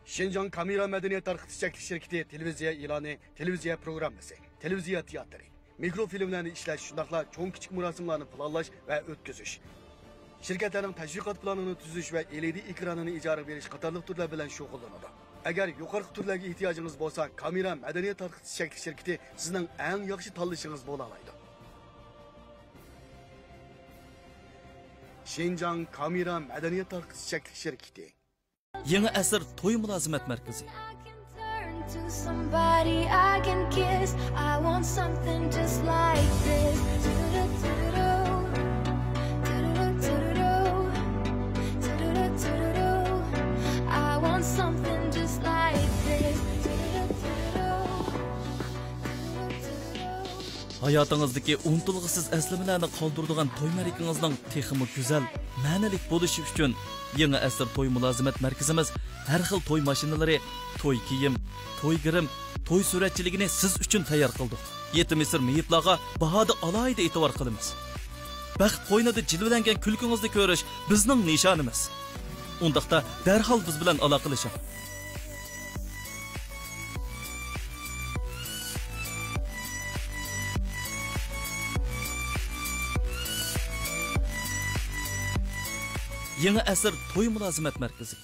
Şinjan Kamera Medeniyet Tarqıtış Şirketi televiziya ilani, televiziya programması, televiziya tiyatri, mikrofilmlarni ishlash, shundaqla cho'ng kichik murosimlarni planlash va o'tkazish. Shirkatlarning tashviqot planini tuzish va LED ekranini ijaraga berish qatorli turlar bilan shug'ullanadi. Agar yuqori turlarga ehtiyojingiz bo'lsa, Kamera Madaniyat Tarqitish Shirkati sizning eng yaxshi tanlashingiz bo'la oladi. Şinjan Kamera Madaniyat Tarqitish Shirkati. Yeni asr to'y mulozimat markazi. Somebody I can kiss. I want something just like this. I want something just like this. Hayatınızdaki unutulg'isiz eslimalarni qoldiradigan to'y marikingizning texmi go'zal, ma'nalik bo'lishi uchun Yeni asr to'y mulozimat markazimiz har xil to'y mashinalari, to'y kiyim, to'y girim, to'y suratchiligini siz uchun tayyor qildik. Yetim misr meyitlarga bahoda alohida e'tibor qilamiz. Baxt qo'ynida jilvalangan kulkingizni ko'rish bizning nishonimiz. Undaqda darhol biz bilan aloqalashing. Yeni asr to'y mulozimat markazi.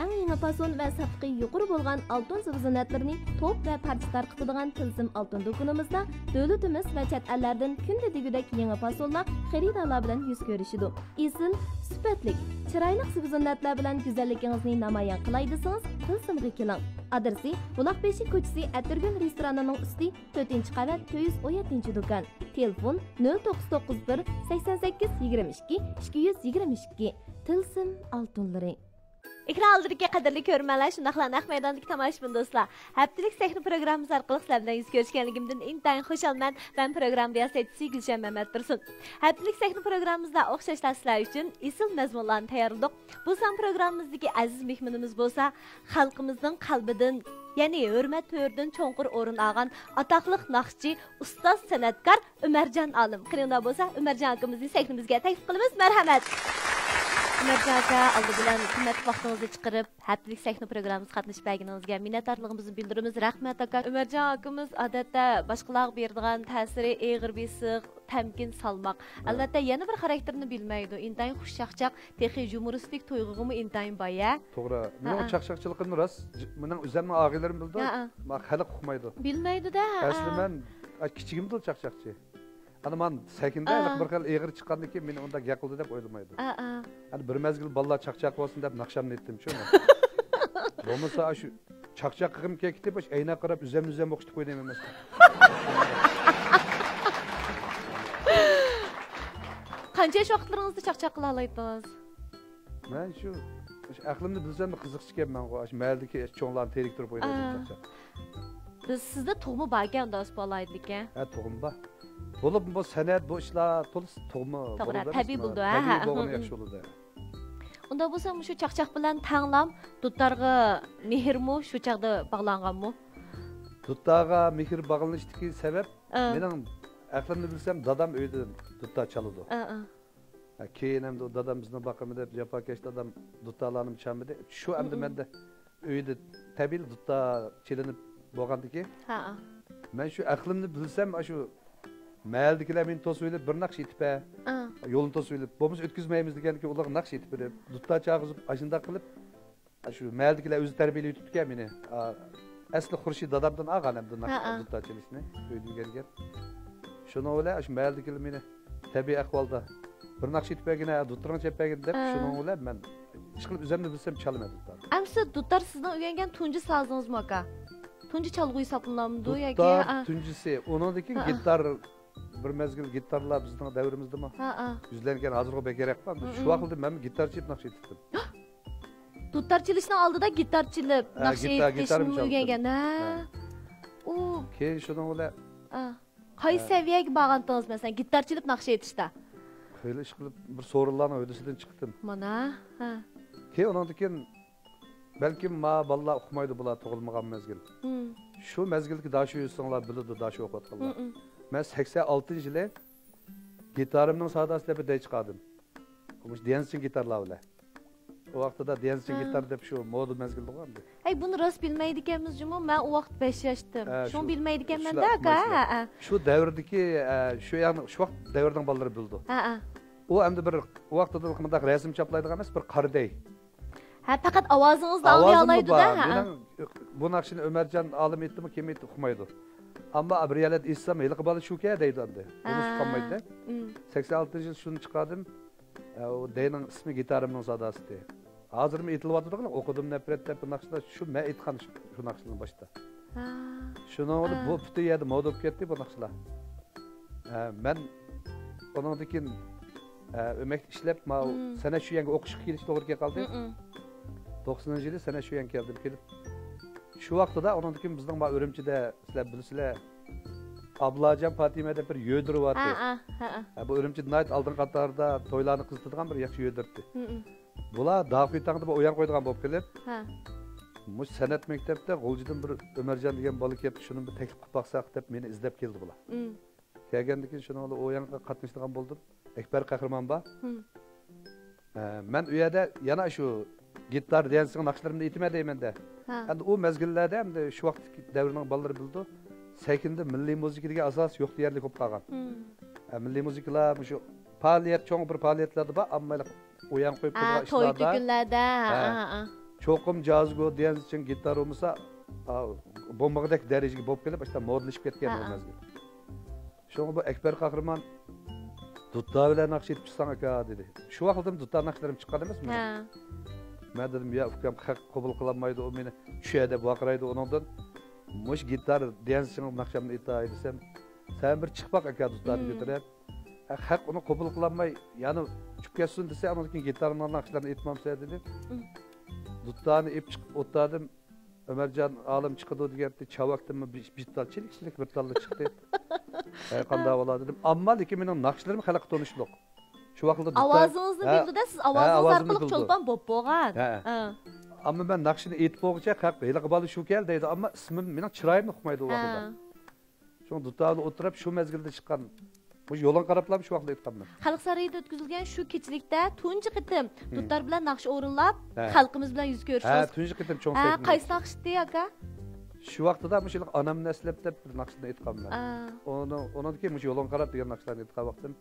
Eng yangi fason va safqi yuqori bo'lgan oltin zivzinatlarni top va parcha tarqatadigan Tilsim oltin do'konimizda davlatimiz va chet ellardan kunda degudek yangi fasonlar xaridorlar bilan yuz ko'rishidi. Esil, sifatli, chiroyli zivzinatlar bilan go'zalligingizni namoyon qilaydisangiz, Tilsimga keling. Adresi Buloqbeshi ko'chasi Atirgul restoranining usti 4-qavat 217-do'kon. Telefon 0991 88 22 222. Tilsim oltinlari. Ekran oldidagi qadrli ko'rmanlar, shundaqla naq maydondagi tomoshabin do'stlar. Haftalik sahna programmamiz orqali sizlar bilan yuz ko'rishganligimdan intayin xursandman. Men program riyosatchisi Gulshan Mamat Tursun. Haftalik sahna programmamizda o'xshashlar sizlar uchun esil mazmunlarni tayyorladik. Bu son programmamizdagi aziz mehmonimiz bo'lsa, xalqimizning qalbidan, ya'ni hurmat to'ridan cho'nqur o'rin olgan atoqli naqshchi, ustoz san'atkor Umarjon Olim. Qilinglar bo'lsa, Umarjon akamizni sahnamizga taklif qilamiz. Marhamat. Umarjon aka, oldi bilan qimmat vaqtingizni chiqarib, haftalik sahna programmamizga qatnashib berganingizga minnatdorligimizni bildiramiz. Rahmat aka. Umarjon akamiz odatda boshqalarga beradigan ta'siri eg'ir besiq, tamkin salmoq. Albatta yana bir xarakterini bilmaydi. Intayin xushchaqchaq, texi humoristik to'yg'imi intayin boya. To'g'ri. Mening chaqchaqchiligimni rost, mening o'zimni og'aylarim bildi. Men xalq uqmaydi. Bilmaydi-da. Asli men kichigimda chaqchaqchi. Ana men sakinda bir xil eg'ir chiqqandan keyin meni unda gap qildi deb o'ylamaydi. Hani bir mezgil ballar chaqchaq bo'lsin deb naqshamni etdim shu. Bo'lmasa shu chaqchaq qilgim keldi deb ayna qarab uzam o'qishni qo'ydim emas. Qancha vaqtlaringizni chaqchaq qila oladingiz? Men shu aqlimni bilsam qiziqchi kelman. Shu mahaldagi cho'nglarni terik turib o'ynaydim chaqchaq. Biz sizda tug'mi borgan do'st bo'laydik-a? Ha, tug'im bor. Bo'lib bu san'at, bu ishlar to'liq tug'mi bo'ladi. Tabiiy bo'ldi, ha. Tabiiy bo'lgani yaxshi bo'ldi. Unda bo'lsa, shu chaqchaq bilan tanglam dutlarga mehrmi shu chaqda bog'langanmi? Dutlarga mehr bog'lanishdagi sabab mening aqlimni bilsam, dadam uyda dutlar chaladi. Keyin ham dadam bizni boqamdi deb jafokash dadam dutlarlarni chamidi. Shu endi menda uyda tabiiy dutlar chelinib bo'lgandiki. Men shu aqlimni bilsam, shu mahaldagilar meni to'sib o'ylab bir naqsh etib, yo'lni to'sib o'ylab, bo'lmasa o'tkazmaymiz deganki, ular naqsh etib berib, dutlar chaqizib, ashunda qilib, shu mahaldagilar o'zi tarbiyalab yutibdi-ku meni. Asli Xurshid dadamdan olganimda naqsh dutlar chalishni uyda o'rgangan. Shuni o'ylab, shu mahaldagilar meni tabiiy ahvolda bir naqsh etib bergan, dutlarni chap bergan deb shuni o'ylab men ish qilib o'zimni bilsam chalmadim dutlar. Amsa dutlar sizdan o'rgangan tunji sazingizmi aka? Tunji chalg'uy hisoblanamdi yoki dutlar tunjisi, uningdagi gitar bir mezgil gitarlar bizning davrimizdami? Yuzlangan hozirga bekerak emas. Shu vaqtda men gitar chalib naqsh etdim. Dutlar chalishning oldida gitar chalib naqsh etishni o'rgangan. U keyin shuni o'ylab qaysi saviyaga borgandingiz masalan gitar chalib naqsh etishda? Xeyli ish qilib bir so'rinlarning o'ydisidan chiqdim. Mana, Keyin undan keyin balkim ma balla uqmaydi bular tug'ilmagan mezgil. Shu mezgilga dashu yursinlar biladi, dashu o'qiyotganlar. Men 86-yili gitarimning sadasida bir dey chiqardim. Umush dancing gitarlar bilan. O vaqtida dancing gitar deb shu moda mezgil bo'lgandi. Hey, bunu rost bilmaydiganmiz jumma. Men o vaqt 5 yoshdim. Shuni bilmaydiganman shular da, aytmaysizlar. Shu davrdagi shu yani shu vaqt davrdan bolalar bildi. O endi bir o vaqtida qanday rasm chaplaydigan emas, bir qarday. Ha, faqat ovozingizni anglay olmaydi da. Mening bu naqshini Ömercan olim aytdimi, kim aytdi uqmaydi. Ammo abriyalat essam, hali bola shuka deydi endi. Uni chiqolmaydi. 86-yil shuni chiqardim. O deyning ismi gitarimning sadasi de. Hozirmi aytilyapti-ku, o'qidim nafrat deb bu naqshda shu men aytgan shu naqshning boshida. Shuni olib bu puti yerda moda bo'lib ketdi bu naqshlar. Men ondan keyin ömek ishlab, sana shu yangi o'qishga kelish to'g'ri qoldi. 90-yili sana shu yangi keldim kelib. Shu vaqtida ondan keyin bizning Urumchida sizlar bilasizlar Ablajon Fatima deb bir yo'dirib vardı. Bu Urumchida night oldin qatorda to'ylarni qizdirgan bir yaxshi yo'dirdi. Bular daqiy taqda o'yan qo'ydigan bo'lib kelib. Mush san'at maktabida G'uljidan bir Ömerjon degan bola kelib, shuni bir taklif qilib baqsaq deb meni izlab keldi bular. Kelgandan keyin shuni o'yanga qatnashgan bo'ldim. Ekber Qahramon bor. Men u yerda yana shu gitar dancing naqshlarimni aytma deymanda. Endi u mezgillarda endi shu vaqt davrining bolalari bildi. Sekinde milliy muzika degan asos yo'q deyarli ko'p qolgan. Milliy muzikalar shu faoliyat, cho'ng bir faoliyatlarda bor, ammo o'yan qo'yib turgan ishlarda. To'y kunlarda, cho'qim jazgo dancing gitar bo'lmasa, bombag'dek darajaga bo'lib kelib, işte modlashib ketgan bu mezgil. Shunga bu Ekber Qahramon Dutta bilan naqsh etib chiqsang aka dedi. Shu vaqtda dutta naqshlarim chiqqan emasmi? Men dedim, ya ukam haq qabul qilolmaydi, u meni shu yerda baqiraydi ondan. Mush gitar dancing naqshamni aytay desam, sen bir chiq baq aka duttani ko'tarib. Haq uni qabul qilolmay, ya'ni chiqib ketsin desa, undan keyin gitarning naqshlarini aytmamsa dedi. Duttani ip chiqib o'tdim. Ömercan olim chiqdi deganda chavaqdimmi bittalchilik bir talla chiqdi. Qanday bo'ladi dedim. Ammo lekin mening naqshlarim xalq tanishliq. Shu vaqtda ovozingizni bildida, siz ovozingiz orqali cho'lpon bo'lib bo'lgan. Ammo men naqshini aytib bo'lguncha xalq haliga bola shu kel deydi, ammo ismim mening chiroyimni uqmaydi u vaqtda. Shu duttani o'tirib shu mezgilda chiqqan. Bu yo'ldan qarablam shu vaqtda aytganman. Xalq saroyida o'tkazilgan shu kechilikda tunji qitim dutlar bilan naqsh o'rinlab, xalqimiz bilan yuz ko'rishimiz. Tunji qitim cho'ng sekni. Qaysi naqshdi aka? Shu vaqtida mushlik onamni eslab deb bir naqshni aytganman. Ondan keyin mush yo'ldan qarab degan naqshlarni aytgan vaqtim.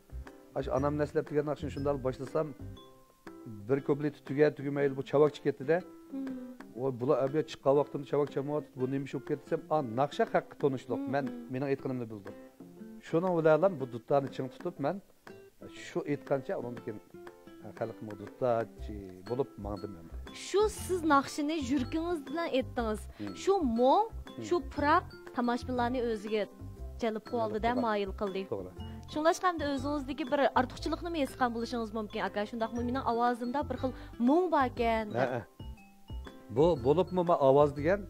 Ash onamni eslab degan naqshni shunday boshlasam, bir ko'plik tugamaydi bu chavakchi ketdi-da. O bular abiya chiqqan vaqtimda chavak chamoat bu nima bo'lib ketsam, naqsha haqqi tanishliq. Mening aytganimni bildi. Şunu bilalam bu duttani ching tutib men shu aytgancha undan keyin xalqim duttachi bo'lib mangdim endi. Shu siz naqshini yurkingiz bilan aytdingiz. Shu mo'ng, shu piroq tomoshabinlarni o'ziga jalb qildi-da, moyil qildi. To'g'ri. Shunlashqanda o'zingizdagi bir ortiqchilikni his qilgan bo'lishingiz mumkin aka. Shundaqmi mening ovozimda bir xil mo'ng bor ekan. Bu bo'libmi ovoz degan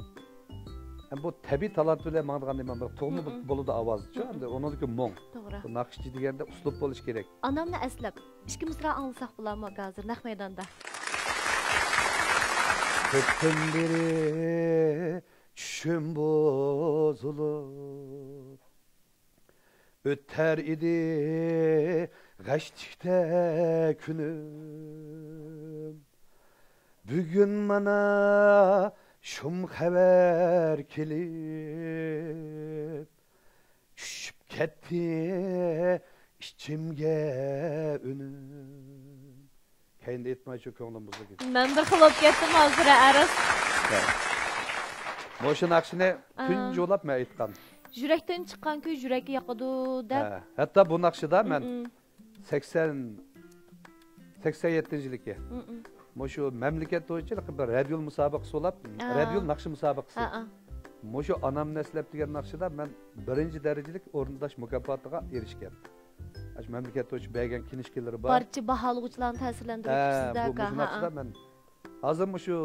bu tabiiy talant bilan mangdigan nima bir to'g'ri bo'ladi ovozchi. Endi uningki mo'ng. To'g'ri. Naqshchi deganda uslub bo'lish kerak. Onamni aslab, ikki misra anglasak bo'ladimi hozir naq maydonda? Ko'pdan beri tushim bozulup o'tar idi g'ashtikda kunim. Bugun mana şum xabar kelib tushib ketdi ichimga unim. Kendi etmay shu ko'nglim buzilib ketdi. Men bir xil bo'lib ketdim hozir aras. Mo'shu naqshini tunji o'lab men aytgan. Yurakdan chiqqan kuy yurakka yoqadi deb. Hatto bu naqshida men 87-yilga Mo'shu mamlakat bo'yicha bir radio musobaqasi bo'lib, radio naqshi musobaqasi. Mo'shu onam naslab degan naqshida men 1-darajalik o'rindash mukofotiga erishgan. Ash mamlakat bo'yicha bergan kinishkalari bor. Barcha baholuvchilarni ta'sirlantiribsizda aka. Bu naqshida men hozir shu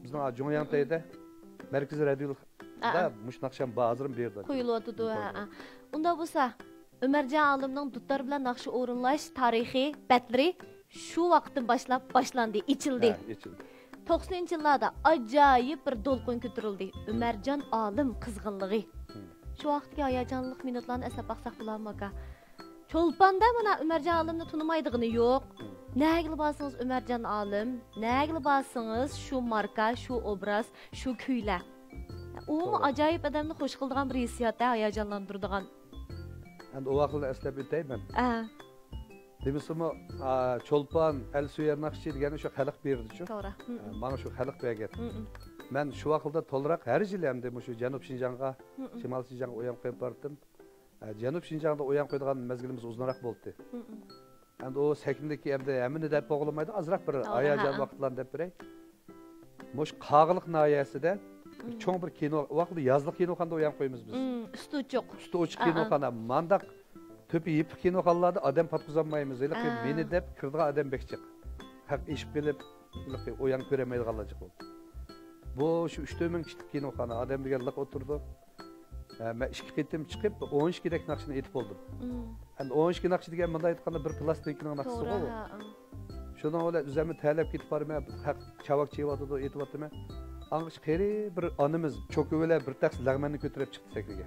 bizning Jongyantayda markaziy radioda mush naqsham hozir berdi. Qo'yilyotdi. Unda bo'lsa, Ömercan olimning dutlar bilan naqsh o'rinlash tarixiy batlari şu vaqtdan boshlab boshlandi, ichildi. 90-yillarda ajoyib bir to'lqin ko'tarildi. Ömercan olim qizg'inligi. Shu vaqtga hayajonli minutlarni eslab baqsaq bo'ladimi aka? Çolpanda bana Ömercan Alım'ını tanımaydığını yok. Nägili basınız Ömercan Alım, nägili basınız şu marka, şu obraz, şu kuylar. O mu acayip adamni hoş kıldığan bir hissiyatda hayacanlandırdıgan. Endi o vaqtda eslab o'tayman. Demisimi Çolpan, El Suyer Naqshi degani shu xalq berdi-chu. To'g'ri. Mana shu xalq bergan. Men shu vaqtda to'liq har yil ham shu Janub Shinjongga, Shimol Shinjongga o'yan qo'yib bordim. Janub Shinjongda o'yan qo'ydigan mezgilimiz uzunroq bo'ldi. Endi o sakindagi endi hammani deb bo'g'ilmaydi, azroq bir hayajon vaqtlarni deb beray. Mush Qag'iliq noyasida cho'ng bir kino vaqtida yozliq kinoxonada o'yan qo'yamiz biz. Usti ochiq. Usti ochiq kinoxona. Mandaq Töpü yip kinoxonlarda adam patqizolmaymiz. Meni deb kirdigan adam bekchiq. Haq eshib kelib, o'yan ko'ramaydi qolajaq bo'ldi. Bu shu 3 ming kishilik kinoxona adam deganlik o'tirdi. Men 2 qitim chiqib 12 dak naqshini etib oldim. Endi 12 naqshi degan menda aytganda bir plastikning naqshisi bor. Shundan o'ylab o'zimni talab ketib bormay, haq chavak cheyotdi, aytyaptimi? Angish qeri bir onimiz cho'kuvlar bir taqs lag'manni ko'tarib chiqdi sakniga.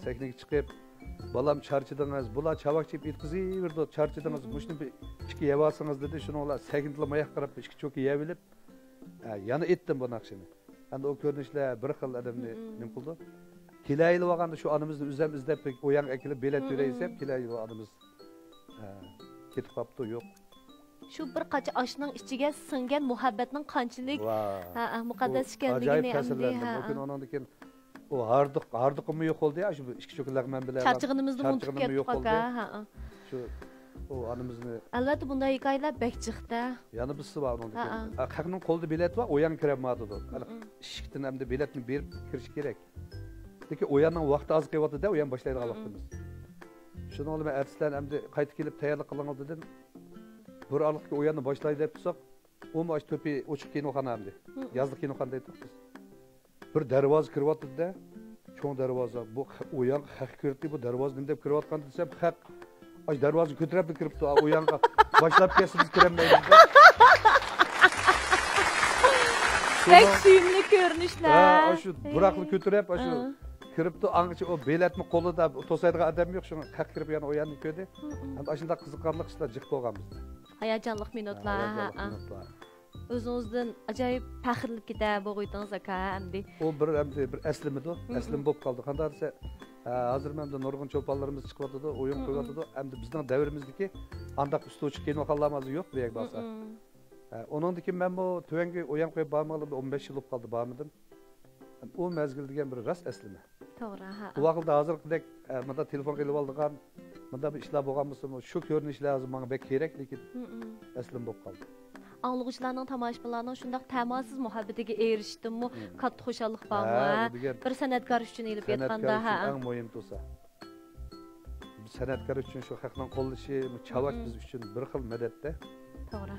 Sakniga chiqib balam charchidingiz, bular chavak chep etkiziverdi, charchidingiz, mushni bir ikki yevasingiz dedi, shuni ular sakintlam oyoq qarab ikki cho'ki yevilib, yana etdim bu naqshini. Endi o ko'rinishlar bir xil odamni nim qildi. Kilayli bo'lganda shu onimizni o'zim izlab o'yan akilib belat to'laysam, kilayli onimiz ketib qopti, yo'q. Shu bir qacha oshning ichiga singan muhabbatning qanchalik muqaddas ekanligini endi lekin ondan keyin o hardiqimi yo'q bo'ldi ya, shu ikki cho'kilaq men bilan charchig'inimizni unutib ketdik aka. Shu o onimizni albatta bunday hikoyalar bekchiqda. Yana birisi bor ondan keyin. Haqning qo'lida bilet bor, o'yan kirmaydi. Ishikdan hamda biletni berib kirish kerak. Lekin o'yanning vaqti oz qoldi-da, o'yan boshlaydigan vaqtimiz. Shuni olib men artistlar hamda qaytib kelib tayyorlik qilgan dedim. Bir aniqki o'yanni boshlaydi deb tursak, u mosh to'pi ochiq kinoxona hamda. Yozliq kinoxonada aytdik biz. Bir darvoza kiryapti-da, cho'ng darvoza. Bu o'yan haq kirdi, bu darvoza nima deb kiryapgan desam, haq ay darvoza ko'tarib kiribdi, o'yanga boshlab kelsiz kiramaymiz. Pek suyumli ko'rinishlar. Shu buraqni ko'tarib, shu kiribdi, angacha o belatni qo'lida to'saydigan odam yo'q, shuni haq kirib yana o'yanni ko'rdi. Endi shunday qiziqarli ishlar jiq bo'lgan bizda. Hayajonli minutlar. O'zingizdan ajoyib faxrlik keta bo'g'oydingiz aka endi. O bir aslimidi, aslim bo'lib qoldi. Qanday desa, hozir menda nurg'un cho'ponlarimiz chiqyapti, o'yin qo'yapti. Endi bizning davrimizdagi andaq ustochi kinoxonlarimiz yo'q deyak bo'lsa. Ondan keyin men bu tuvanga o'yin qo'yib bormadim, 15 yil bo'lib qoldi bormadim. O mezgil degan bir rast aslima. To'g'ri, ha. Bu vaqtda hozirgidek menda telefon qilib oldigan, menda bir ishlar bo'lgan bo'lsa, shu ko'rinishlar hozir menga bek kerak, lekin aslim bo'lib qoldi. Anlıqçılarning, tomoshabinlarning shundoq ta'masiz muhabbatiga erishdim-mi, katta xushallik bormi? Bir san'atkor uchun elib aytganda, ha. Eng muhim to'sa. San'atkor uchun shu haqning qo'llashi, chavak biz uchun bir xil madadda. To'g'ri.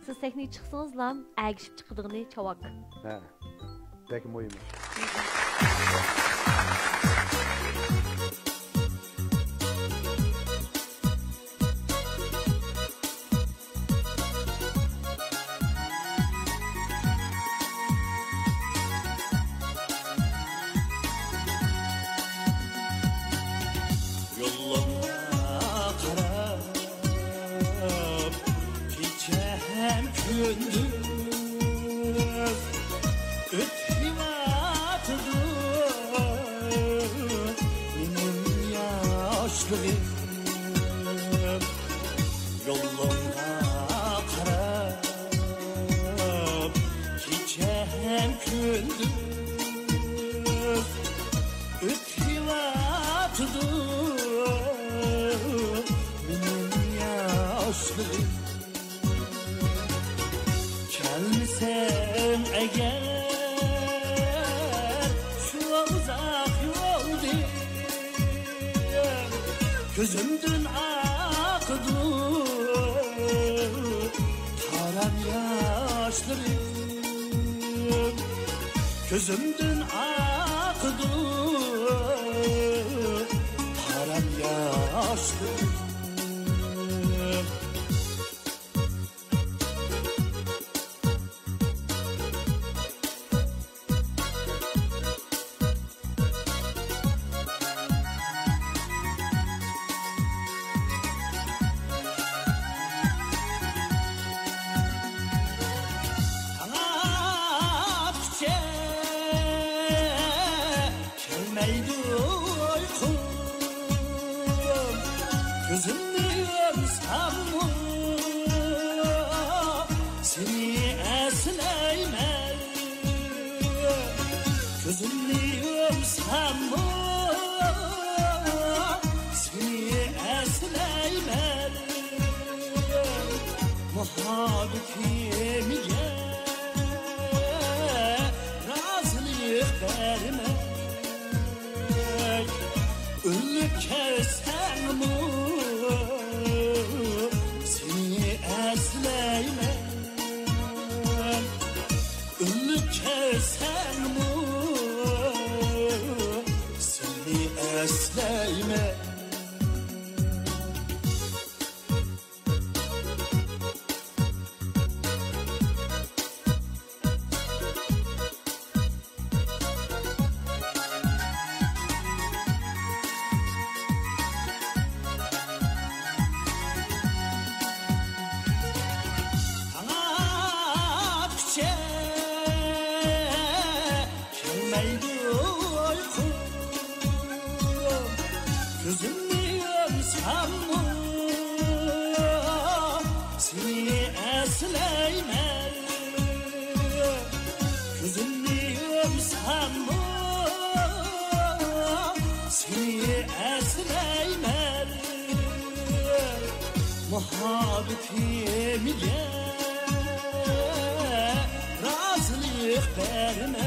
Siz texnik chiqsangizlar, agishib chiqdigini chavak. Ha. Bek muhim. Gözümdün akıdı taran yaşlarım, gözümdün akıdı taran yaşlarım. Gözümü yumsam mı seni esleymem. Gözümü yumsam mı seni esleymem. Muhabbetimize razılık verme. Ölüp kesen mi seni esleymem. Ölüp kesen mi seni esleymem. Muhabbetimize razılık verme.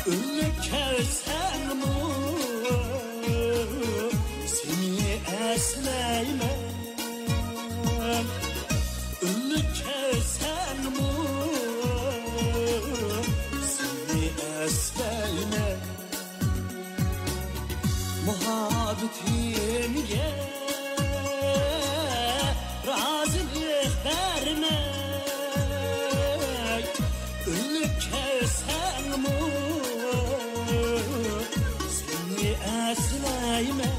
Ölüp kesen mi seni esleymem. Ölüp kesen mi seni esleymem. Muhabbetimize razılık verme. Ölüp kesen mi seni esleymem.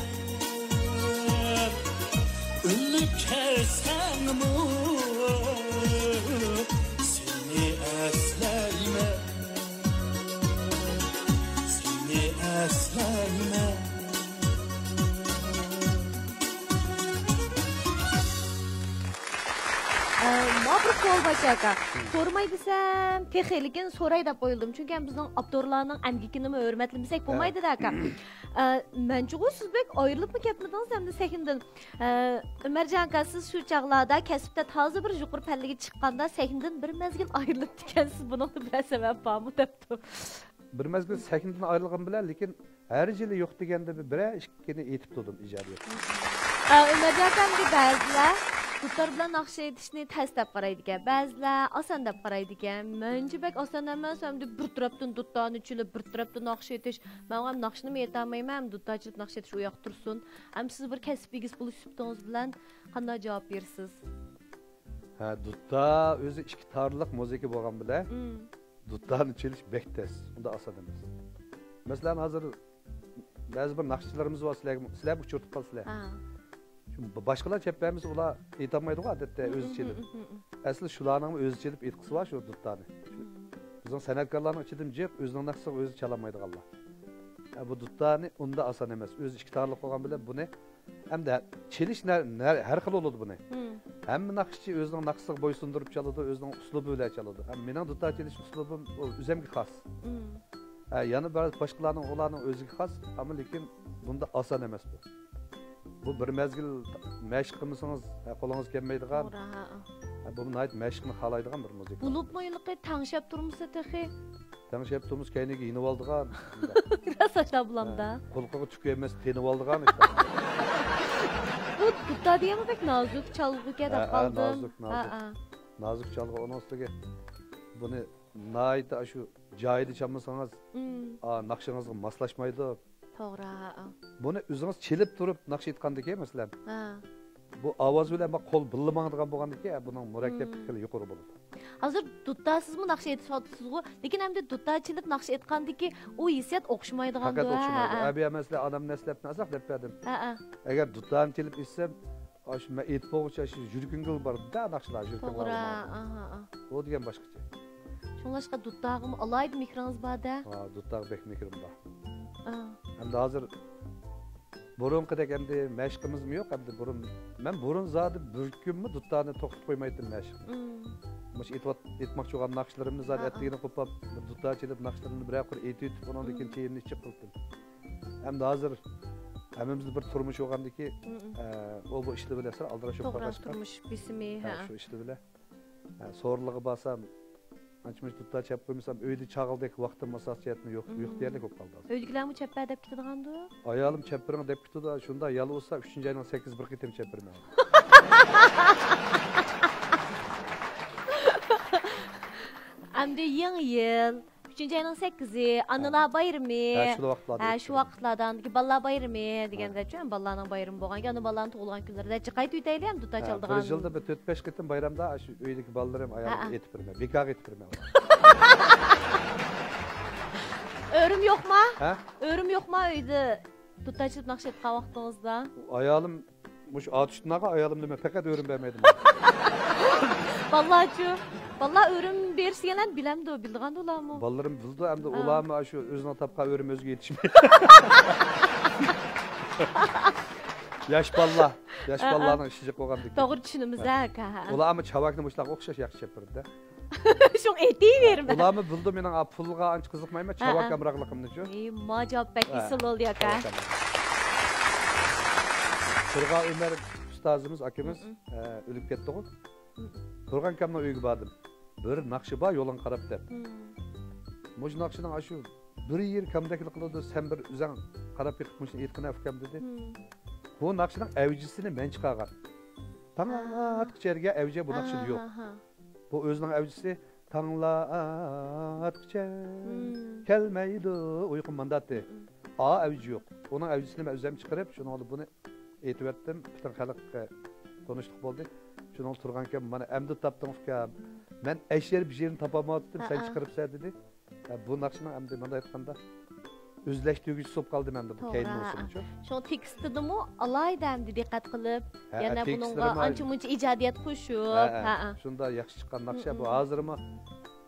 Ölüp kesen mi seni esleymem. Seni esleymem. Mabrik Kolbaşaka. Sormay desem, texelikin soray dep qoyuldum. Çünki bizning avtorlarning amgikini hurmatlasak bo'lmaydi da aka. Mençuğu sizbek ayrılıp mı ketmediniz hem de sekindan. Ömercan aka siz şu çağlarda kesipte taze bir yuqur pəlliga chiqqanda sekindan bir mezgil ayrılıp dikensiz bunun da bir sebep var mı depti. Bir mezgil sekindan ayrılgan bilen lekin her yili yok degende bir ikkini etip durdum ijabiyet. Ömercan akamga ba'zilar Tutlar bilan naqsh etishni tez deb qaraydi ekan, ba'zilar oson deb qaraydi ekan. Menimcha bek oson emas, hamda bir tarafdan duttani chilib, bir tarafdan naqsh etish. Men ham naqshni yetolmayman, duttachilib naqsh etish u yoq tursin. Ham siz bir kasbingiz bo'lishibdingiz bilan qanday javob bersiz? Ha, dutta o'zi ikki tarliq musiqa bo'lgan bilan duttani chilish bek tez, unda oson emas. Masalan, hozir ba'zi bir naqshchilarimiz bor, sizlar uchirtib qolsizlar. Başkalar çeplerimiz ola eğitimmaydı o adette özü çelip. Aslı şularının özü çelip etkisi var şu duttani. Bizim sanatkarların içidim cep özünün naksı özü çalamaydı Allah. Bu duttani onda asan emez. Öz işkitarlık olan bile bu ne? Hem de çeliş her kıl oldu bu ne? Hem nakışçı özünün naksı boysundurup çalıdı, özünün uslubu öyle çalıdı. Hem benim dutta çeliş uslubum üzemki khas. Yani başkalarının olanın özü khas ama lekin bunda asan emez bu. Bu bir mezgil meşq qilmasangiz qo'lingiz kelmaydigan. Bu nayt meşqni xalaydigan bir musiqa. Bulup moyliqi tangshab turmasa texi. Tangshab turmiz kayniga yinib oldigan. Rasacha bulamda. Qo'lqiga tushib emas, tenib oldigan. Bu dutta diyemi pek nazik çalgıga da qaldim. Nazik çalgı onun üstüge. Bunu nayt şu joyida çalmasangiz, naqshinizga moslashmaydi. To'g'ri. Buni o'zingiz chelib turib naqsh aytgandiki, masalan. Bu ovoz bilan qo'l bilmaydigan bo'lgandiki, buning murakkabligi yuqori bo'ladi. Hozir duttasizmi naqsh aytishyapsizku, lekin hamda dutta chelib naqsh aytgandiki, u hissiyat o'xshamaydigan. Faqat o'xshamaydi. Abi masalan, odam naslab nazaq deb berdim. Agar duttani chelib etsam, shu men aytib bo'g'cha shu yurgingil bor, da naqshlar yurgingil. To'g'ri. O degan boshqacha. Shunlashqa duttag'im alaydi mikringiz borda? Ha, duttag bek mikrim bor. Hem de hazır burunqidek endi mashqimizmi yo'q endi men burun zodi bir kunmi duttani to'xtatib qo'ymaydim mashq. Mush etmoqchi bo'lgan naqshlarimiz zodi atligini qo'pab dutta chilib naqshlarini bir oqir etib undan keyin cheyinni ichib qildim. Endi hozir hammamizda bir turmush bo'lgandiki, bu ishni bilasizlar, aldirashib qolgan turmush bismi ha. Shu ishni bilan. So'rlig'i basam Ançmış tutlar çap koymuşsam öyle çağıldaki vaktim masasiyetini yok deyerek yok kaldı. Öylekiler mi çappa dep gitdiğandı? Ayalım çapırını dep gitdi da şunda yalı olsa 3. ayının 8 bir gitim çapırını. Amde yeni yıl 3. ayının 8'i Anılar Bayramı. Şu vaqtlardan ki ballar bayramı degende çünkü ballarning bayrami bo'lgan. Yani ballarning tug'ilgan kunlarida chiqay tuytayli ham duta chaldigan. Bir yılda bir 4-5 gitim bayramda şu öydeki ballarım ayağım etip birme. Bekar etip birme. Örüm yok mu? Ha? Örüm yok mu öyde? Duta çılıp nakş etken vaqtыңızda? Ayağım muş at üstünaga ayağım deme fakat örüm vermedim. Vallahi örüm bersiyen bilem de bildiğin dolar mı? Ballarım bildi hem de ulamı şu özüne tapka örüm özgü yetişmiyor. Yaş ballarının işicik olgan dik. Doğru düşünümüz ha. Ulamı çavakını muşlaq okşaş yaxşı yapırdı. Şun etiği verme. Ulamı bildi menin pulga anç kızıkmayma çavak amraqlığımdı şu. Macap pek isil ol ya ka. Turga Ömer ustazımız akimiz ölüp ketdi o. Turgan kamdan uyga bardim. Bir naqshi bor yo'lin qarab deb. Mush naqshining ashu bir yer kamdakilik qiladi, sen bir o'zing qarab yiqibmish aytgan afkam dedi. Bu naqshining avjisini men chiqargan. Tanglatqicherga avji bu naqshi yo'q. Bu o'zining avjisi tanglatqicha kelmaydi uyqu mandati. Avji yo'q. Onun avjisini men o'zim chiqarib, shuni olib buni aytib etdim. Butun xalqqa konuştuk bo'ldi. Şunu turganken bana emdi taptınız ki ben eşyer bir yerini tapamadım sen çıkarıp sen dedi. Bu nakşının emdi bana aytganda özleştirgücü sop kaldı mende bu keyin olsun için. Şunu tekstidi mi alay demdi dikkat kılıp. Yani bununla anca munca icadiyat koşup. Şunda yaxşı çıkan nakşa bu hazır mı?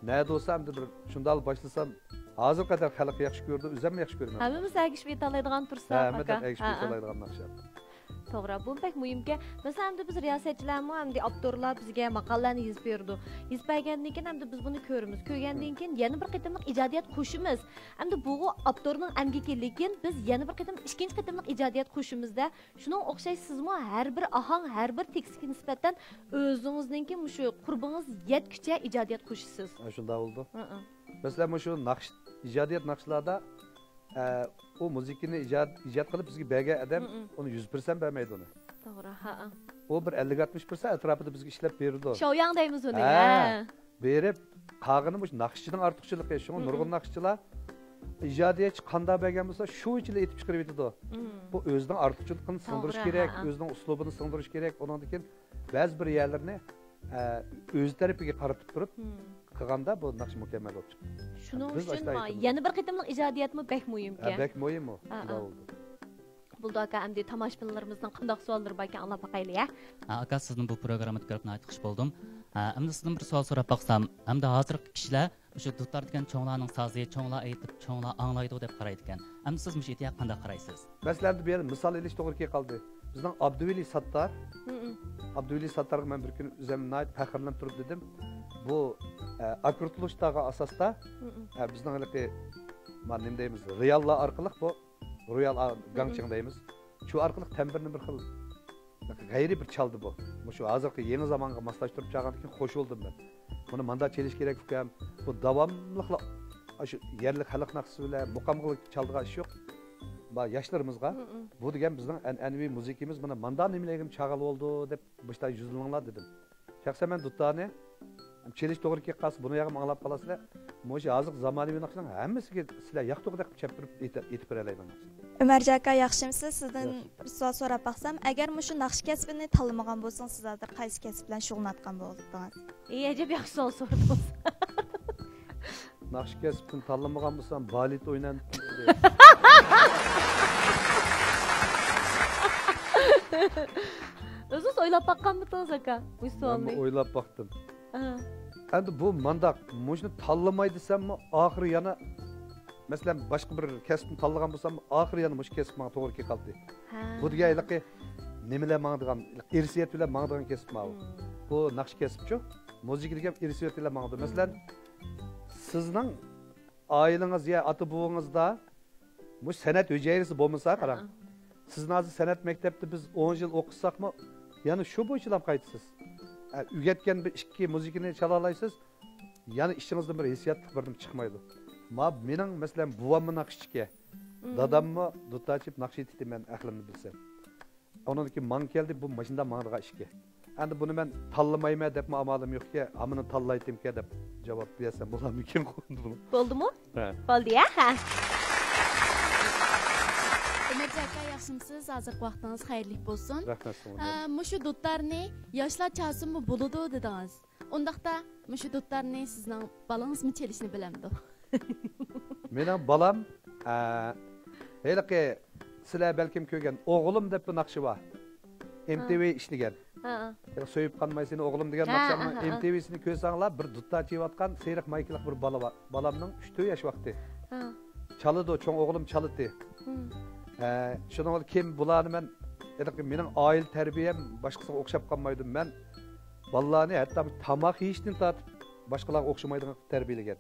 Nerede olsam da şunda alıp başlasam hazır kadar halk yaxşı gördü, üzerime yaxşı görmem. Hemimiz ergiş betalaydıgan tursa. Hemimiz ergiş betalaydıgan nakşa. To'g'ri, bu pek muhimki. Masalan, biz riyosetchilarmi hamda avtorlar bizga maqollarni yozib berdi. Yozib bergandan keyin hamda biz buni ko'ramiz. Ko'rgandan keyin yana bir qitimliq ijodiyat qo'shimiz. Hamda bu avtorning amgaki lekin biz yana bir qitim ikkinchi qitimliq ijodiyat qo'shimizda shuning o'xshash sizmi har bir ahang, har bir tekstga nisbatan o'zingizningki shu qurbingiz yetkicha ijodiyat qo'shisiz. Shunda bo'ldi. Masalan, shu naqsh ijodiyat naqshlarda o müzikini icad qilib bizga bergan adam onu 100% bermaydi onu. To'g'ri, ha. O bir 50-60% atrofida bizga ishlab berdi. Sho'yang deymiz uni. Berib, qag'ini bu naqshchining ortiqchiligi, shuni nurg'un naqshchilar ijodiyatchi qanday bergan bo'lsa, shu ichida aytib chiqarib yetadi. Bu o'zining ortiqchiligini singdirish kerak, o'zining uslubini singdirish kerak. Undan keyin ba'zi bir yerlarni o'z tarafiga qaratib turib qilganda bu naqsh mukammal bo'lib chiqdi. Shuning uchun yana bir qitimliq ijodiyatmi bek muhimki. Bek muhim o. Buldu aka endi tomoshabinlarimizning qanday savollari bor ekan anglab boqaylik ya. Aka sizning bu programmani ko'rib aytmoqchi bo'ldim. Endi sizdan bir savol so'rab baqsam, hamda hozirgi kishilar o'sha dutar degan cho'nglarning so'zi, cho'nglar aytib, cho'nglar anglaydi deb qaraydi ekan. Endi siz mush aytga qanday qaraysiz? Masalan, bu yer misol elish to'g'ri qoldi. Bizning Abduveli Sattar. Abduveli Sattarga men bir kun o'zimni faxrlanib turib dedim. Bu akırtılışdağı asasda bizden öyle nima deymiz, reallar orqali bu royal gangchang deymiz. Shu orqali tambirni bir xil g'ayri bir chaldi bu. Shu hozirgi yangi zamonga moslashtirib chiqqandan keyin xo'sh bo'ldim men. Buni manda chelish kerak ekan. Bu davomli shu yerli xalq naqsi bilan muqamlik chaldigan ish yo'q. Ba yoshlarımizga bu degan bizning an'anaviy muzikimiz mana manda nimaligim chag'al bo'ldi deb boshda yuzlanglar dedim. Shaxsan men duttani çeliş doğru ki kas bunu yağım anlap kalasılar. Moji azık zamanı naqshning hammasiga sizlar yoq to'g'ri chapirib aytib beralayman. Ömerci aka yaxshimisiz? Sizdan bir savol so'rab baqsam, agar mushu naqsh kasbini tanlamagan bo'lsangiz, siz hozir qaysi kasb bilan shug'ullanayotgan bo'ldingiz? Ajab yaxshi savol so'radingiz. Naqsh kasbini tanlamagan bo'lsam, balet o'ynan. O'zingiz o'ylab baqqanmisiz aka? Bu savolni. Men o'ylab baqdim. Endi bu mandaq, muşni tanlamay desemmi, oxiri yana mesela başka bir kesipni tanlagan bo'lsam, oxiri yana mush kesip menga to'g'ri kelib qoldi. Bu deganligi nimalar mangdigan, irsiyat bilan mangdigan kesip ma'lum. Bu naqsh kesipchi. Muzika degan irsiyat bilan mangdi. Masalan, sizning oilangiz ya ota-bobongizda bu san'at hujayrasi bo'lmasa, qarang. Siz hozir san'at maktabida biz 10 yil o'qisakmi, yana shu bo'yicha qaytasiz. Ügetken bir ikki muzikani çala olaysiz, yani işinizden bir hissiyatlık birdim çıkmaydı. Mening mesela buvamın nakşçıke, dadammı dutta açıp nakş etdi men aklimni bilsem. Onun ki man geldi bu maşında mağdığa işke. Endi bunu ben tallamayma dep amalim yok ki, amını tallaydım ki dep cevap versem bular mümkün kondu bunu. Oldu mu? Evet. Oldu ya. Ömerci aka yaxshimisiz? Hozir vaqtingiz xayrli bo'lsin. Rahmat. Mushu dutlarni yoshlar chalsinmi bo'ladi dedingiz. Undaqda mushu dutlarni sizning balangizmi chelishni bilamdi? Mening balam heliqi sizlar balkim ko'rgan o'g'lim deb bir naqshi bor. MTV ishlagan. So'yib qolmaysini o'g'lim degan naqshamni MTV'sini ko'rsanglar bir dutta cheyotgan seriq maykiliq bir bola bor. Balamning 3-4 yosh vaqti. Çalıdı, çoğun oğlum çalıdı. Şunun kim bulanı ben, benim aile terbiyem başkasına okşap kalmaydım ben. Vallahi hatta tamak yiyiştin tatıp başkalarına okşamaydım terbiyeligen.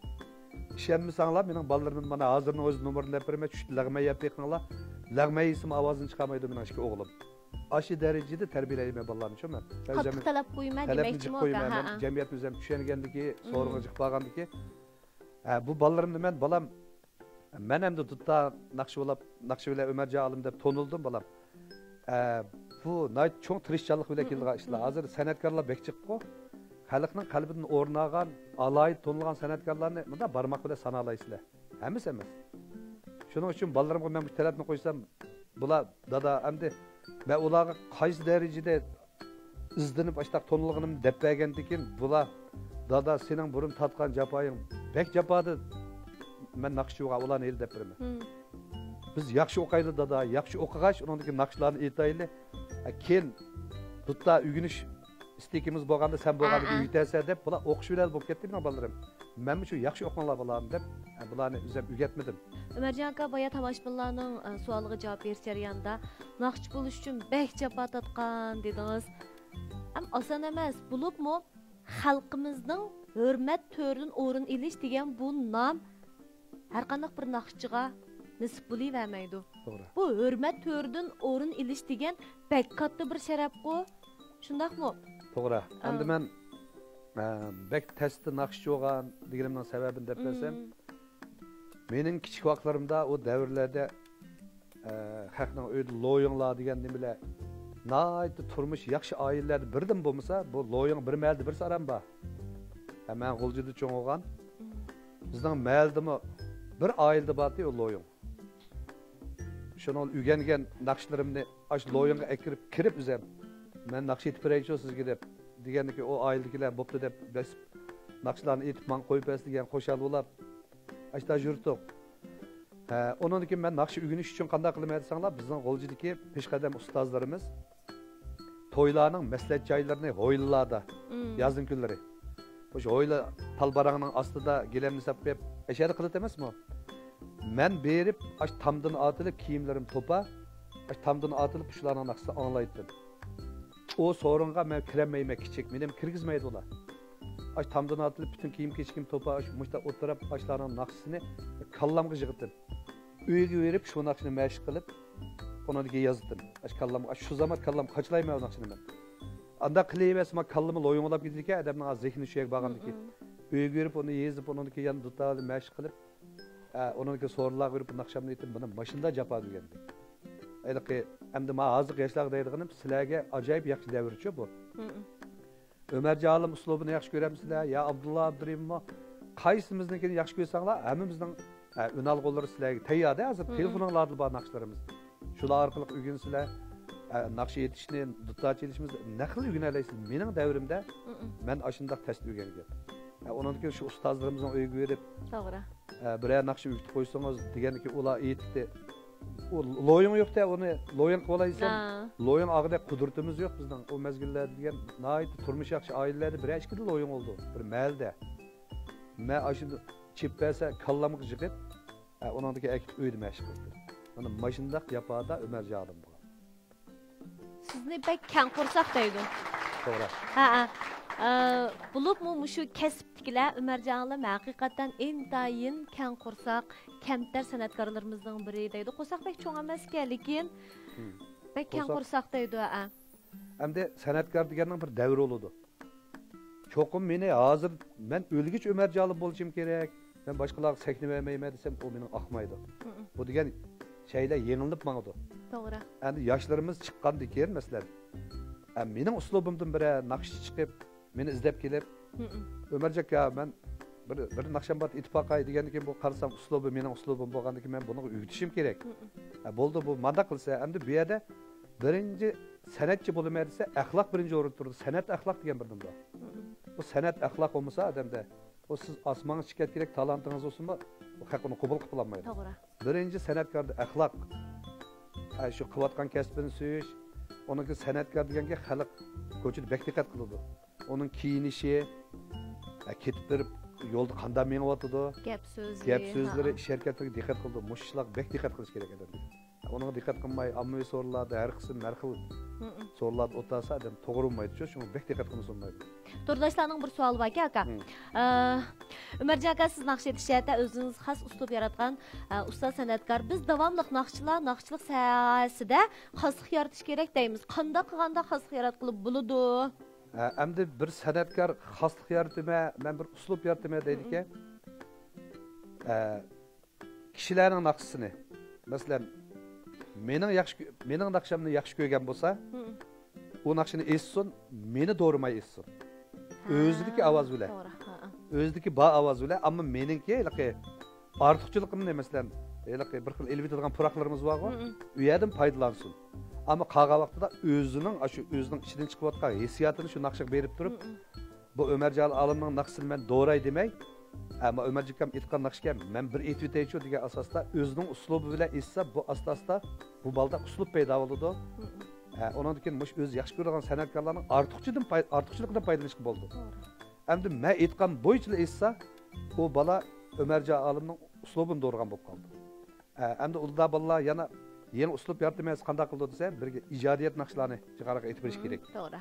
İşenmisanlar, benim ballarımın bana hazırının öz numarını yapırım, düştü lağma yapıyordunlar. Lağma yiyisim avazını çıkamaydım benim aşkı oğlum. Aşı derecede terbiyeleyime ballarını çok ben. Katı talep koyma demekçi mi o da? Cemiyetimizden düşengendeki, sorğucuk bağındaki. Bu ballarımda ben balam, men hem de tutta nakşı bile Ömerci alım dep tonuldum balam. Bu nayt çok tirişçilik bile keldi işler. Hazır sanatkarlar bekçik bu. Halkның kalbinin ornagan, alayıp tonulgan sanatkarlarını bunda barmak bile sanalaysızlar. Hemis emas. Şunun için ballarımga men bu talabni koysam, bular dada hamda men ularga qaysi derecede izlenip açtaq tonulganımni dep bergendikin, bular dada senin burun tatkan japayın bek japadı. Men naqshçıga ularni el dep beraman. Biz yaxshi o'qayli dada, yaxshi o'qigach, uningdagi naqshlarni aytayli. Keyin dutta ügünish istekimiz bo'lganda sen bo'lganda uyitasan deb bular o'qish bilan bo'lib ketdi men bolalarım. Men shu yaxshi o'qinglar bolalarni deb bularni o'zim o'rgatmadim. Ömercan aka boya tomoshabinlarning savoliga javob berish jarayonida naqshchi bo'lish uchun bek japa tatgan dedingiz. Ham oson emas, bo'libmi xalqimizning hurmat to'ridan o'rin elish degan bu nom her qanday bir naqshchiga nisb bo'lavermaydi. Bu hurmat to'ridan o'rin elish degan bek katta bir sharaf-ku. Shundaqmi? To'g'ri. Endi men bek testi naqshchi bo'lgan deganimning sababini deb bersam, mening kichik vaqtlarimda o davrlarda xalqning uyida loyinglar degan nimalar nayt turmush yaxshi oilalarda birdan bo'lmasa, bu loying bir malda bir saram bor. Men G'uljida cho'ng bo'lgan. Bizning mahaldimi bir ailede batı o loyun. Şunu ügengen nakşlarımını aş loyunga ekirip kirip üzem. Men nakş etip vereyim sizge dep. Digen ki o ailedekiler boptu dep besip nakşlarını etip man koyup digen koşal olap. Aşta jurtuk. Onun için ben nakşı ügünüş için qanday qilib aytsanlar bizning G'uljidagi peshqadam ustozlarimiz to'ylarning maslahat joylarini hoylalarda yazın kunlari. O'sha hoyla talbarangning ostida gelemni sapib eşari qilib emasmi? Men berib aş tamdan atılıp kiyimlerim topa, aş tamdan atılıp shularning naqsini anglaydim. O sorunga men kiremeyme kichik, menim kirgizmaydi ular. Aş tamdan atılıp bütün kiyim keçkim topa, aş muşta oturup aşlarning naqsini kallamga yig'itdim. Uyga verip şu naqshni mashq qilib, onga yozdim. Aş kallam, aş şu zaman kallam qaçlayma o naqshni men. Anda qileyversa kallamı loyunlab ketdi adamning zehni shuyak bag'andiki. Uyga verip onu yezib, onga yan dutalı mashq qilib, onga so'rlar verip naqshamni aytdim, buni başında japa degandim. Ayliqi endi men hozir yoshlar deydiganim sizlarga ajoyib yaxshi davrchi bu. Ömerci alim uslubini yaxshi ko'ramsizlar, ya Abdullah Abdurimmo qaysimizni yaxshi ko'rsanglar, hammamizning ünal qo'llari sizlarga tayyorda hozir telefoninglarda bor naqshlarimiz. Shular orqali o'rgansizlar, naqsh yetishni, dutachi yetishimizni naql o'rganalaysiz. Mening davrimda men ashundaq test o'rgangan. Onunki şu ustozlarimizning uyiga berib, to'g'ri. Biror naqsh o'rgatib qo'ysangiz deganki ular aytdi. O loyun yok da onu loyun kolaysan. Loyun ağda kudurtumuz yok bizden. O mezgiller diyen nait turmuş yaxşı ailelerde bir eşkide loyun oldu. Bir melde. Me aşını çipese kallamık jıkıp Onundaki ekip öyle meşgul oldu. Onun maşındak yapada Ömerci Alım bu. Sizni bek kang qo'rsoq deydi. To'g'ri. Bo'lib shu kasbdikilar Umarjon Alim haqiqatan intayin kang qo'rsoq, kamtar san'atkorlarimizning biri deydi. Qo'rsoq bek cho'ng emas ekan, lekin bek kang qo'rsoq deydi. Hamda san'atkor deganning bir davri bo'ladi. Cho'qim meni hozir men o'lgich Umarjon Alim bo'lishim kerak. Men boshqalarga saknamayman desam, o mening oqmaydi. Bu degan şeyler yengilip mağdu. Doğru. Yani yaşlarımız çıkkandı ki mesela. Yani benim uslubumdan biri nakşi çıkıp, beni izlep gelip, Ömercek ya ben bir Nakşambat ittifakı degeni ki bu karısam uslubu benim uslubum bolgandan ki ben bunu üyütüşüm gerek. Boldu bu manda kılsa hem de bir yerde birinci sanatçı bulumerse ahlak birinci orada durdu. Sanat ahlak degen birdim bu. Bu sanat ahlak olmasa adamda o siz asmanı şikayet gerek talantınız olsun mu? O hak onu kabul kılamaydı. Doğru. Birinci sanatkarda ahlak. Şu kıvatkan kesbini söyüş. Onunki sanatkar degenge halk ko'chada bek diqqat qiladi. Onun kiyinishi, ketib berib yo'lda qanday menyapti, gap so'zlari, ish harakatiga diqqat qildi. Mushishlar bek diqqat qilish kerak edi. Ona diqqat qilmay, ommaviy so'rlarda har qism har xil so'rlarda o'tasa adam to'g'ri bo'lmaydi. Shunga bek diqqat qilmasa bo'lmaydi. To'rdoshlarning bir savoli bor aka. Umarjon aka, siz naqsh etishda o'zingiz xos uslub yaratgan ustoz san'atkor. Biz davomli naqshchilik sohasida xoslik yaratish kerak deymiz. Qanday qilganda xoslik yaratqilib bo'ladi? Endi bir san'atkor xoslik yaratma, men bir uslub yaratma deydi-ki, kishilarning naqshisini, masalan, mening naqshamni yaxshi ko'rgan bo'lsa, o naqshini essin, meni doğramay essin. O'zidagi ovoz bilan. O'zidagi ba ovoz bilan, ammo meningki ortiqchiligimni masalan, bir xil elib etadigan puroqlarimiz bor-ku, u yerdan foydalansın. Ama qolgan vaqtida o'zining ichidan chiqayotgan hissiyotini shu naqshaga berib turib, bu Ömerjon Alimning naqsini men doğray demay, ama Ömerjon aytgan naqshga men bir aytib o'taychi degan asosda o'zining uslubi bilan essa, bu asta bu balda uslub paydo bo'ladi. Ondan keyin mush o'zi yaxshi ko'rgan san'atkorlarning ortiqchiligidan foydalanishga bo'ldi. Endi men aytgan bo'yicha essa, o bala Ömerjon Alimning uslubini doğragan bo'lib qoldi. Endi unda balalar yana yeni uslub yaratmayız qanday qildi desa, birga ijodiyat naqshlarni chiqarib aytib berish kerak. To'g'ri.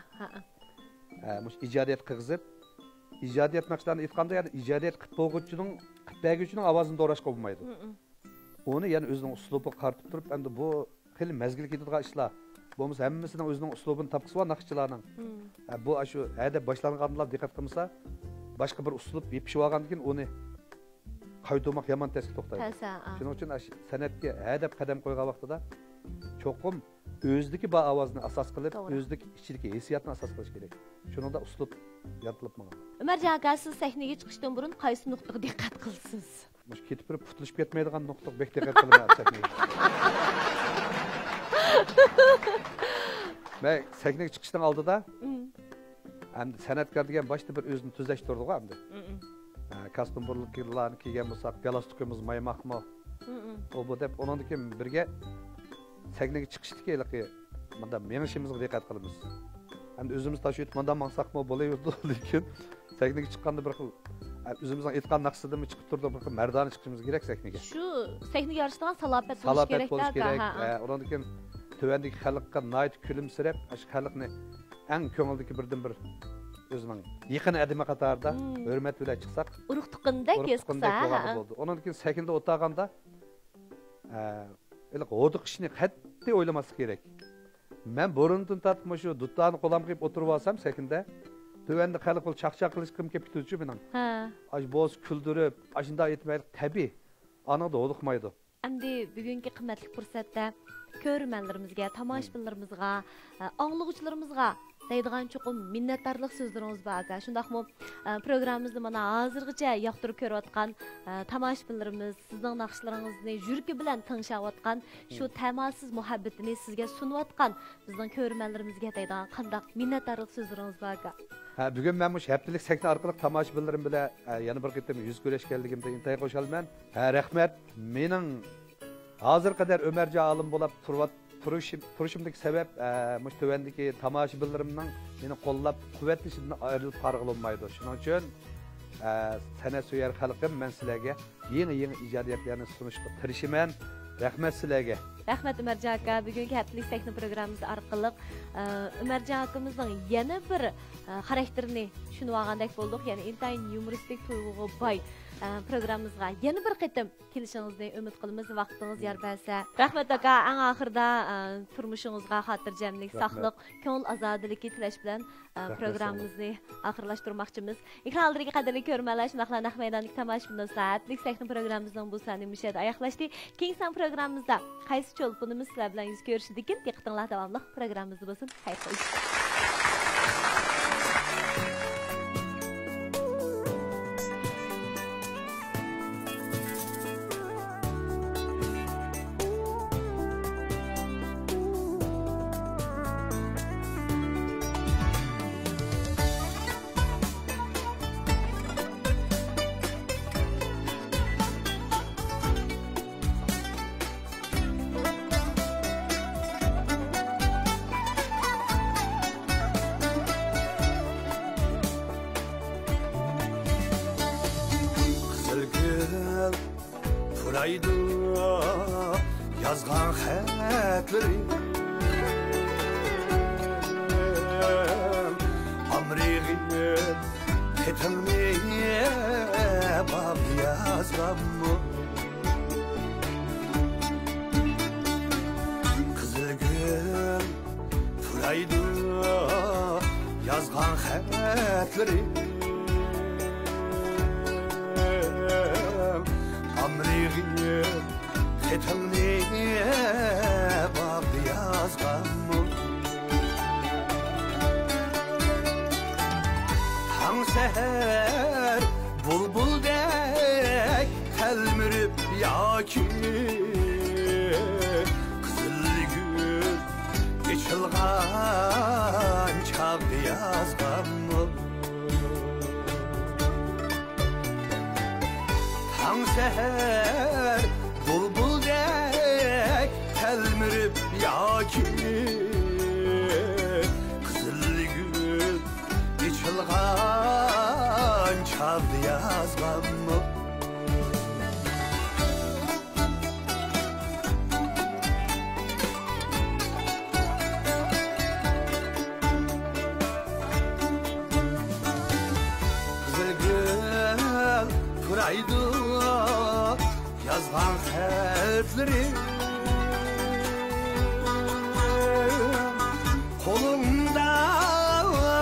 Mush ijodiyat qilg'izib, ijodiyat naqshlarni aytganda, yani ijodiyat qilib berguchining ovozini doğrashga bo'lmaydi. Onu yani o'zining uslubini qartib turib, endi bu xil mezgil ketadigan ishlar. Bo'lmasa hammasining o'zining uslubini topqisi bor naqshchilarning. Bu shu hada boshlanganlar diqqat qilmasa, boshqa bir uslub yepishib olgandan keyin uni qaytarmak yomon tasga to'xtaydi. Shuning uchun san'atga hadab qadam qo'ygan vaqtida cho'qim o'zidagi ba ovozni asos qilib, o'zidagi ichidagi hissiyotni asos qilish kerak. Shunda uslub yaratilib qoladi. Umarjon aka, siz sahnaga chiqishdan burun qaysi nuqtaga diqqat qilsiz? Mush ketib turib qutulib ketmaydigan nuqtaga bek diqqat qilaman sahnaga. Men sahnaga chiqishdan oldida endi san'atkor degan boshda bir o'zini tuzlashtirdi-ku endi. Kostum burliklarni kiygan bo'lsak, galastukimiz maymoqmi? O bu deb ondan keyin birga sahnaga chiqishdiki, menda menishimizga diqqat qilamiz. Endi o'zimiz tashib menda maqsaqmi bo'laverdi, lekin sahnaga chiqqanda bir xil o'zimizning aytgan naqshidami chiqib turdi, bir xil mardona chiqishimiz kerak sahnaga. Shu sahnaga yarashadigan salobat bo'lish kerak. Ondan keyin tövendeki xalqqa nayt kulimsirab, shu xalqni eng ko'ngildagi birdan bir o'zining yaqin adimi qatorida hurmat bilan chiqsak, urug' tuqqandak bo'ldi. Ondan keyin sakinda o'taganda o'diq ishni qat'iy o'ylamaslik kerak. Men burundan tatib shu duttani qo'lam qilib o'tirib olsam sakinda, tövende xalq qil chaqchaq qilishim kelib ketuvchi mening. Boz kuldirib, ashunda aytmaylik tabiiy. Anada o'liqmaydi. Endi bugungi qimmatli fursatda ko'rmanlarimizga, tomoshabinlarimizga, anglag'uvchilarimizga deydigan cho'qim minnatdorlik so'zlarimiz bor aka. Shundaqmi programmamizni mana hozirgacha yoqtirib ko'rayotgan tomoshabinlarimiz, sizning naqshlaringizni yuragi bilan tingshayotgan, shu ta'masiz muhabbatini sizga sunayotgan bizning ko'rmanlarimizga deydigan qanday minnatdorlik so'zlarimiz bor aka. Bugun men mush haftalik sahna orqali tomoshabinlarim bilan yana bir qitim yuz ko'rishganligimda intay qo'shalman. Rahmat. Mening hozir qadar Ömerjon Alim bo'lib turishimdagi sabab mush tövendagi tomoshabinlarimning meni qo'llab quvvatlashimdan ayrilib farq olmaydi. Shuning uchun sana söyər xalqım, mən sizlərə yeni icadiyatlarını sunuşqa tirişiman. Rahmat sizlərə. Rahmat Ömercan aka, bugünkü Həftəlik Texno proqramımız arqılıq Ömercan akamızın yana bir xarakterini tushunib olgandek bo'ldik. Ya'ni intayin yumoristik tuyg'uga boy programmamizga yana bir qitim kelishingizni umid qilamiz. Vaqtingiz yar bersa. Rahmat aka, eng oxirida turmushingizga xotirjamlik, sog'lik, ko'ngil ozodaligi tilash bilan programmamizni oxirlashtirmoqchimiz. Ekranlardagi qadrli ko'rmalar, shunaqla naq maydonlik tomoshabinlar Həftəlik Texno proqramımızın bu sonini müşahidə ayaqlashdi. Keyingi son proqramımızda qaysi cho'lpunimiz sizlar bilan yuz ko'rishdikin. Diqqatinglar davomli programmamiz bo'lsin. Xayr qo'ying. Yazgan xətlərim Amriğim Ketilmeye bab yazgam mı Kızıl gül Fıraydı Yazgan xətlərim Amriğim Ketilmeye bab yazgam mı Tan seher bulbuldek telmirip yaki Kızıl gül geçilgan çağ yazgam mı Tan seher bulbuldek telmirip yaki Kızıl gül geçilgan çağ yazgam mı Kızıl gül fıraydı yazgan xətlərim Kolumda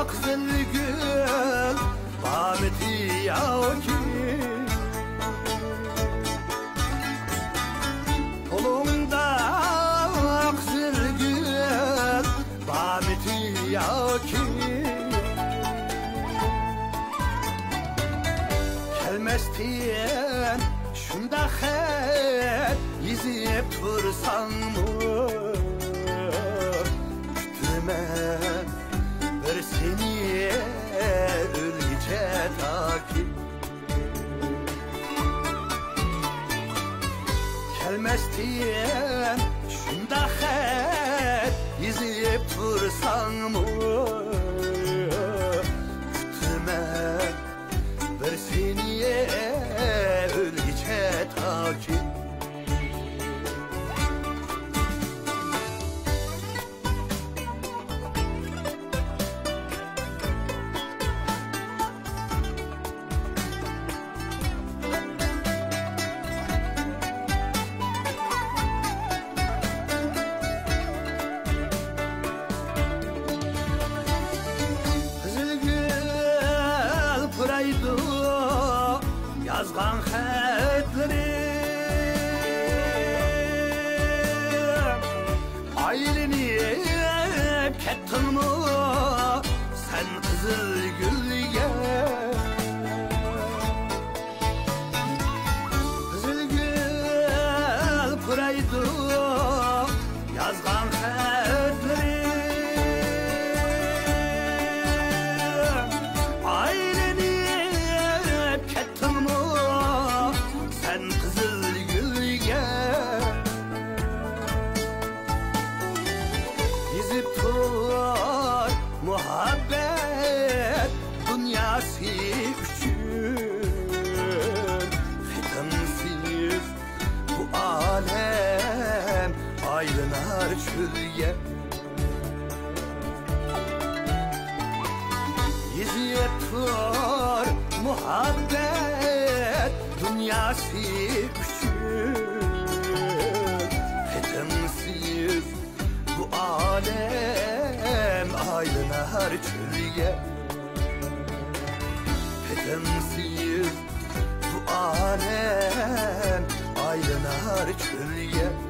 kızıl gül Babeti yaki Kolumda kızıl gül Babeti yaki Kelmezdiyen şunda xət yizip tursan mı Kütüme bir seni ölüce takip Kelmezdiyen şunda xət yizip tursan mı Kütüme bir seni ölüce takip yazgan xətlərim Aylinip kettin mi sen kızıl gülge Kızıl gül pıraydı yazgan xətlərim muhabbet dünyası aylanar çölge Yüzüyor muhabbet dünyası küçük Fetemsiz bu alem aylanar çölge Fetemsiz bu alem aylanar çölge